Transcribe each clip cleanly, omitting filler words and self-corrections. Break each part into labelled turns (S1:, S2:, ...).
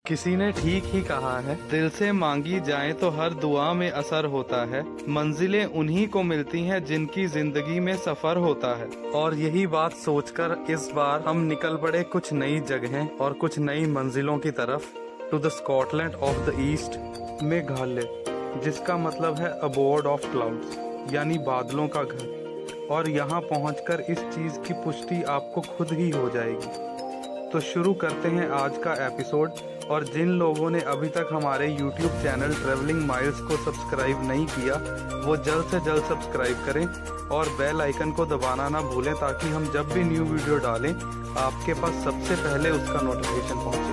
S1: किसी ने ठीक ही कहा है, दिल से मांगी जाए तो हर दुआ में असर होता है। मंजिलें उन्हीं को मिलती हैं जिनकी जिंदगी में सफर होता है। और यही बात सोचकर इस बार हम निकल पड़े कुछ नई जगहें और कुछ नई मंजिलों की तरफ। To the Scotland of the East, Meghalaya, जिसका मतलब है अबोर्ड ऑफ क्लाउड्स, यानी बादलों का घर। और यहाँ पहुँचकर इस चीज की पुष्टि आपको खुद ही हो जाएगी। तो शुरू करते हैं आज का एपिसोड। और जिन लोगों ने अभी तक हमारे YouTube चैनल ट्रैवलिंग माइल्स को सब्सक्राइब नहीं किया, वो जल्द से जल्द सब्सक्राइब करें और बेल आइकन को दबाना ना भूलें, ताकि हम जब भी न्यू वीडियो डालें आपके पास सबसे पहले उसका नोटिफिकेशन पहुंचे।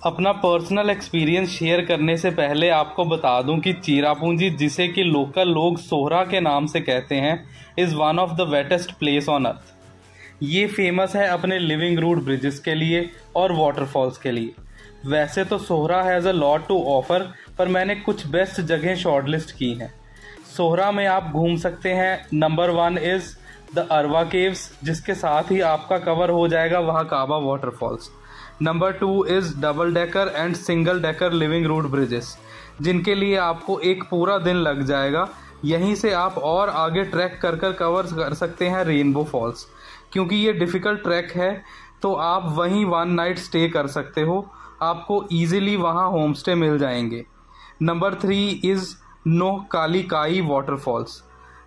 S1: अपना पर्सनल एक्सपीरियंस शेयर करने से पहले आपको बता दूं कि चेरापूंजी, जिसे कि लोकल लोग सोहरा के नाम से कहते हैं, is one of the wettest place on earth. ये फेमस है अपने लिविंग रूट ब्रिजेस के लिए और वाटरफॉल्स के लिए। वैसे तो Sohra has a lot to offer, पर मैंने कुछ बेस्ट जगह शॉर्टलिस्ट की हैं। सोहरा में आप घूम सकते हैं। Number 1 is the Arwah caves, जिसके साथ ही आपका कवर हो जाएगा वहाँ Kaba waterfalls. Number 2 is double decker and single decker living root bridges, जिनके लिए आपको एक पूरा दिन लग जाएगा। यहीं से आप और आगे ट्रैक कर कवर कर सकते हैं रेनबो फॉल्स। क्योंकि ये डिफ़िकल्ट ट्रैक है तो आप वहीं 1 नाइट स्टे कर सकते हो, आपको ईजिली वहाँ होम स्टे मिल जाएंगे। नंबर 3 इज़ नोह काली काई वाटरफॉल्स,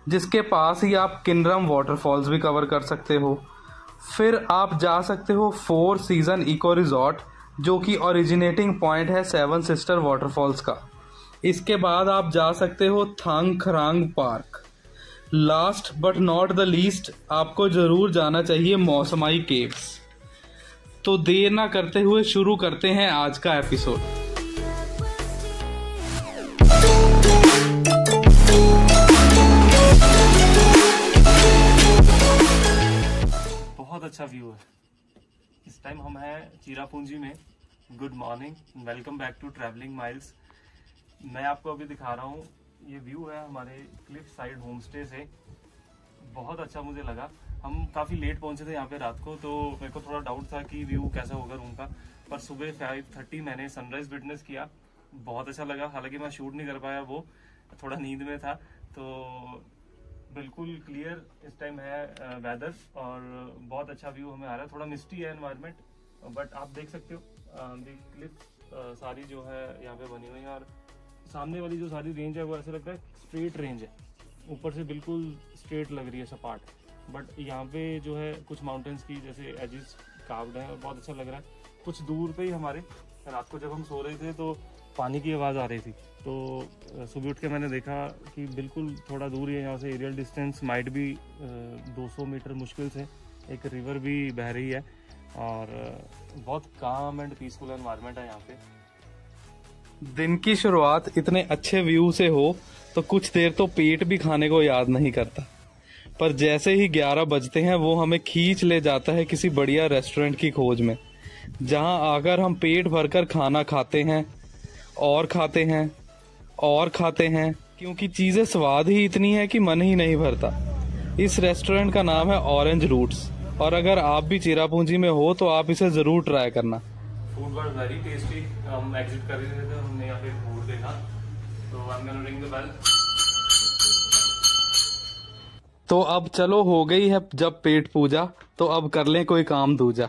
S1: जिसके पास ही आप किन्नरम वाटरफॉल्स भी कवर कर सकते हो। फिर आप जा सकते हो 4 सीज़न इको रिजॉर्ट, जो कि ओरिजिनेटिंग पॉइंट है 7 सिस्टर वाटरफॉल्स का। इसके बाद आप जा सकते हो Thangkharang park. Last but not the least, आपको जरूर जाना चाहिए मौसमाई केव्स। तो देर ना करते हुए शुरू करते हैं आज का एपिसोड।
S2: बहुत अच्छा व्यू है। इस टाइम हम हैं चेरापूंजी में। Good morning, welcome back to Travelling Miles. मैं आपको अभी दिखा रहा हूँ, ये व्यू है हमारे क्लिफ साइड होम स्टे से। बहुत अच्छा मुझे लगा। हम काफ़ी लेट पहुंचे थे यहाँ पे रात को, तो मेरे को थोड़ा डाउट था कि व्यू कैसा होगा रूम का। पर सुबह 5:30 मैंने सनराइज विटनेस किया, बहुत अच्छा लगा। हालांकि मैं शूट नहीं कर पाया, वो थोड़ा नींद में था। तो बिल्कुल क्लियर इस टाइम है वेदर और बहुत अच्छा व्यू हमें आ रहा है। थोड़ा मिस्टी है एनवायरनमेंट, बट आप देख सकते हो क्लिफ सारी जो है यहाँ पे बनी हुई है। और सामने वाली जो सारी रेंज है वो ऐसा लगता है स्ट्रेट रेंज है, ऊपर से बिल्कुल स्ट्रेट लग रही है सपाट। बट यहाँ पे जो है कुछ माउंटेन्स की जैसे एजेस कार्व्ड हैं और बहुत अच्छा लग रहा है। कुछ दूर पे ही हमारे रात को जब हम सो रहे थे तो पानी की आवाज़ आ रही थी, तो सुबह उठ के मैंने देखा कि बिल्कुल थोड़ा दूर ही है यहाँ से, एरियल डिस्टेंस माइट भी 200 मीटर मुश्किल से, एक रिवर भी बह रही है। और बहुत काम एंड पीसफुल एनवायरनमेंट है यहाँ पे।
S1: दिन की शुरुआत इतने अच्छे व्यू से हो तो कुछ देर तो पेट भी खाने को याद नहीं करता, पर जैसे ही 11 बजते हैं वो हमें खींच ले जाता है किसी बढ़िया रेस्टोरेंट की खोज में, जहां आकर हम पेट भरकर खाना खाते हैं और खाते हैं और खाते हैं, क्योंकि चीजें स्वाद ही इतनी है कि मन ही नहीं भरता। इस रेस्टोरेंट का नाम है ऑरेंज रूट्स, और अगर आप भी चेरापूंजी में हो तो आप इसे जरूर ट्राई करना।
S2: Food was very tasty. हम एग्जिट कर रहे थे, हमने यहाँ पे फूड देखा, तो I am gonna ring the bell.
S1: तो अब चलो, हो गई है जब पेट पूजा, तो अब कर लें कोई काम दूजा।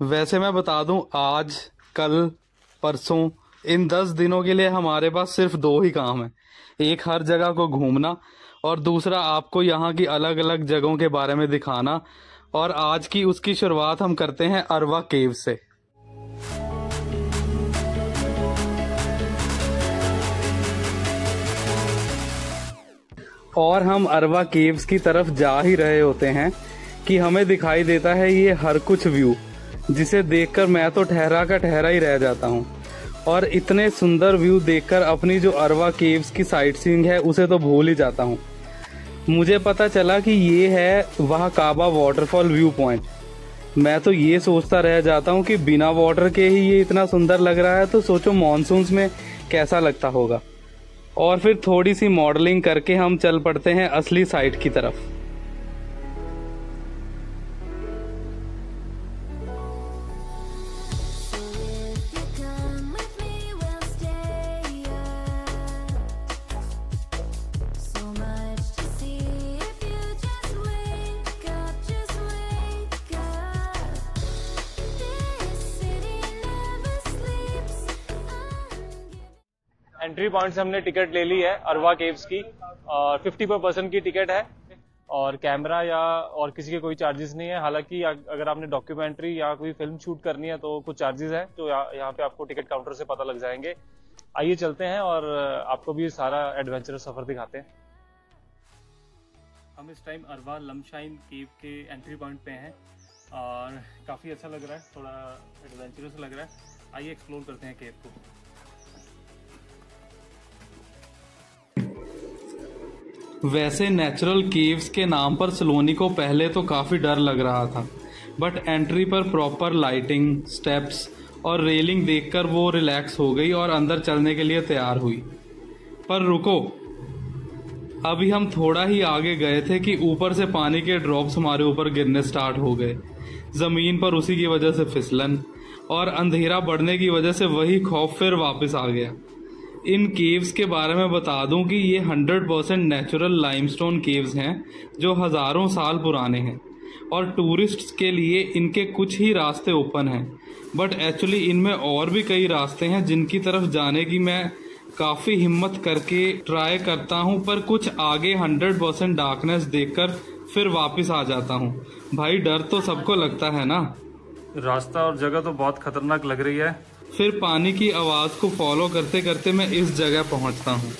S1: वैसे मैं बता दूं, आज कल परसों इन 10 दिनों के लिए हमारे पास सिर्फ 2 ही काम है। एक हर जगह को घूमना और दूसरा आपको यहाँ की अलग अलग जगहों के बारे में दिखाना। और आज की उसकी शुरुआत हम करते हैं अरवा केव से। और हम अरवा केव्स की तरफ जा ही रहे होते हैं कि हमें दिखाई देता है ये हर कुछ व्यू, जिसे देखकर मैं तो ठहरा का ठहरा ही रह जाता हूँ। और इतने सुंदर व्यू देखकर अपनी जो अरवा केव्स की साइट सीइंग है उसे तो भूल ही जाता हूँ। मुझे पता चला कि ये है वह काबा वाटरफॉल व्यू पॉइंट। मैं तो ये सोचता रह जाता हूँ कि बिना वाटर के ही ये इतना सुंदर लग रहा है, तो सोचो मॉनसून्स में कैसा लगता होगा। और फिर थोड़ी सी मॉडलिंग करके हम चल पड़ते हैं असली साइट की तरफ।
S2: एंट्री पॉइंट से हमने टिकट ले ली है अरवा केव्स की, और 50 पर पर्सन की टिकट है, और कैमरा या और किसी के कोई चार्जेस नहीं है। हालांकि अगर आपने डॉक्यूमेंट्री या कोई फिल्म शूट करनी है तो कुछ चार्जेस है, तो यहाँ पे आपको टिकट काउंटर से पता लग जाएंगे। आइए चलते हैं और आपको भी सारा एडवेंचरस सफर दिखाते हैं। हम इस टाइम अरवा लमशाइन केव के एंट्री पॉइंट पे हैं और काफ़ी अच्छा लग रहा है, थोड़ा एडवेंचरस लग रहा है। आइए एक्सप्लोर करते हैं केव को।
S1: वैसे नेचुरल केव्स के नाम पर सलोनी को पहले तो काफ़ी डर लग रहा था, बट एंट्री पर प्रॉपर लाइटिंग, स्टेप्स और रेलिंग देखकर वो रिलैक्स हो गई और अंदर चलने के लिए तैयार हुई। पर रुको, अभी हम थोड़ा ही आगे गए थे कि ऊपर से पानी के ड्रॉप्स हमारे ऊपर गिरने स्टार्ट हो गए। ज़मीन पर उसी की वजह से फिसलन और अंधेरा बढ़ने की वजह से वही खौफ फिर वापस आ गया। इन केव्स के बारे में बता दूं कि ये 100% नेचुरल लाइमस्टोन केव्स हैं जो हज़ारों साल पुराने हैं, और टूरिस्ट्स के लिए इनके कुछ ही रास्ते ओपन हैं। बट एक्चुअली इनमें और भी कई रास्ते हैं जिनकी तरफ जाने की मैं काफ़ी हिम्मत करके ट्राई करता हूं, पर कुछ आगे 100% डार्कनेस देखकर फिर वापस आ जाता हूं। भाई डर तो सबको लगता है ना।
S2: रास्ता और जगह तो बहुत खतरनाक लग रही है।
S1: फिर पानी की आवाज़ को फॉलो करते करते मैं इस जगह पहुंचता हूं।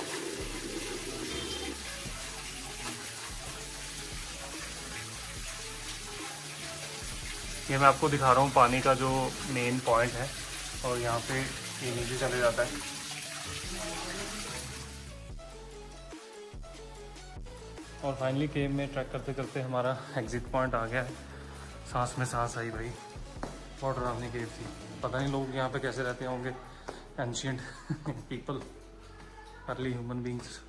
S2: ये मैं आपको दिखा रहा हूँ पानी का जो मेन पॉइंट है, और यहाँ पे ये नीचे चले जाता है। और फाइनली केव में ट्रैक करते करते हमारा एग्जिट पॉइंट आ गया है। सांस में सांस आई भाई, बहुत डरावनी केव थी। पता नहीं लोग यहाँ पे कैसे रहते होंगे, ancient people, early human beings.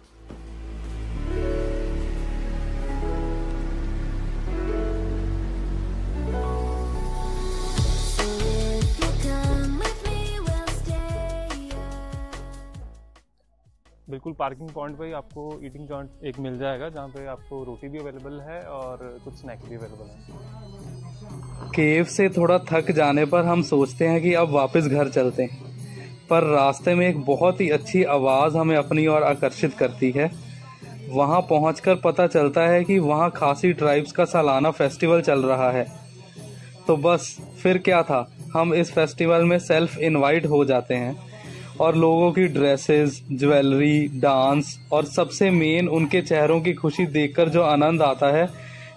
S2: बिल्कुल पार्किंग पॉइंट पे ही आपको ईटिंग जॉइंट एक मिल जाएगा, जहाँ पे आपको रोटी भी अवेलेबल है और कुछ स्नैक्स भी अवेलेबल है।
S1: केव से थोड़ा थक जाने पर हम सोचते हैं कि अब वापस घर चलते हैं, पर रास्ते में एक बहुत ही अच्छी आवाज़ हमें अपनी ओर आकर्षित करती है। वहाँ पहुँचकर पता चलता है कि वहाँ खासी ट्राइब्स का सालाना फेस्टिवल चल रहा है। तो बस फिर क्या था, हम इस फेस्टिवल में सेल्फ इनवाइट हो जाते हैं और लोगों की ड्रेसेस, ज्वेलरी, डांस और सबसे मेन उनके चेहरों की खुशी देखकर जो आनंद आता है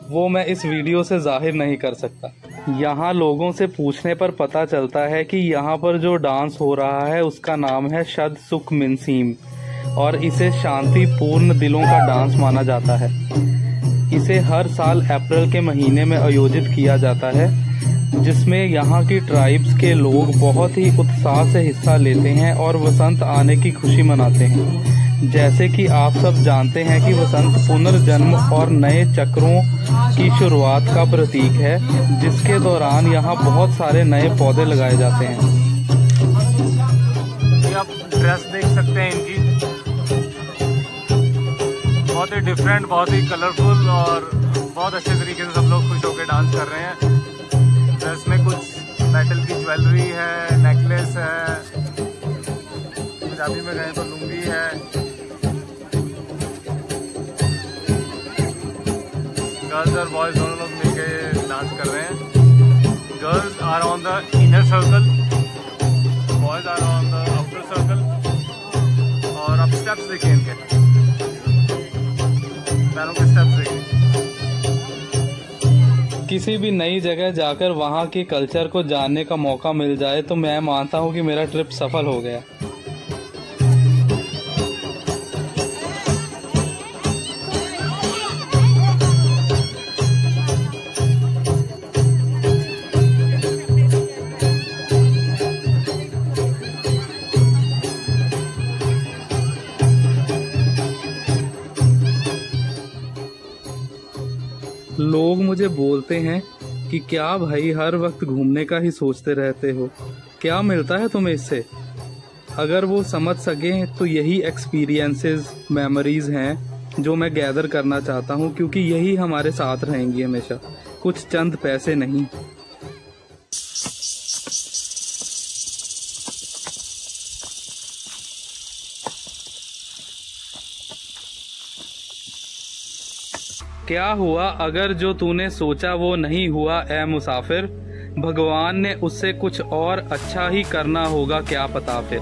S1: वो मैं इस वीडियो से जाहिर नहीं कर सकता। यहाँ लोगों से पूछने पर पता चलता है कि यहाँ पर जो डांस हो रहा है उसका नाम है शद सुख मिनसीम, और इसे शांतिपूर्ण दिलों का डांस माना जाता है। इसे हर साल अप्रैल के महीने में आयोजित किया जाता है, जिसमें यहाँ की ट्राइब्स के लोग बहुत ही उत्साह से हिस्सा लेते हैं और वसंत आने की खुशी मनाते हैं। जैसे कि आप सब जानते हैं कि वसंत पुनर्जन्म और नए चक्रों की शुरुआत का प्रतीक है, जिसके दौरान यहाँ बहुत सारे नए पौधे लगाए जाते हैं।
S2: ये आप ड्रेस देख सकते हैं इनकी, बहुत ही डिफरेंट, बहुत ही कलरफुल, और बहुत अच्छे तरीके से सब लोग खुश होकर डांस कर रहे हैं। ड्रेस में कुछ मेटल की ज्वेलरी है, नेकलेस है, पंजाबी में गए तो लुंगी है। गर्ल्स और बॉयज दोनों लोग मिलकर डांस कर रहे हैं। Girls are on the inner circle, boys are on the outer circle. और अब स्टेप्स देखिए इनके, पैरों के स्टेप्स देखिए।
S1: किसी भी नई जगह जाकर वहाँ के कल्चर को जानने का मौका मिल जाए तो मैं मानता हूँ कि मेरा ट्रिप सफल हो गया। लोग मुझे बोलते हैं कि क्या भाई हर वक्त घूमने का ही सोचते रहते हो, क्या मिलता है तुम्हें इससे? अगर वो समझ सकें तो यही एक्सपीरियंसेस, मेमोरीज हैं जो मैं गैदर करना चाहता हूँ, क्योंकि यही हमारे साथ रहेंगी हमेशा, कुछ चंद पैसे नहीं। क्या हुआ अगर जो तूने सोचा वो नहीं हुआ ए मुसाफिर, भगवान ने उससे कुछ और अच्छा ही करना होगा क्या पता फिर।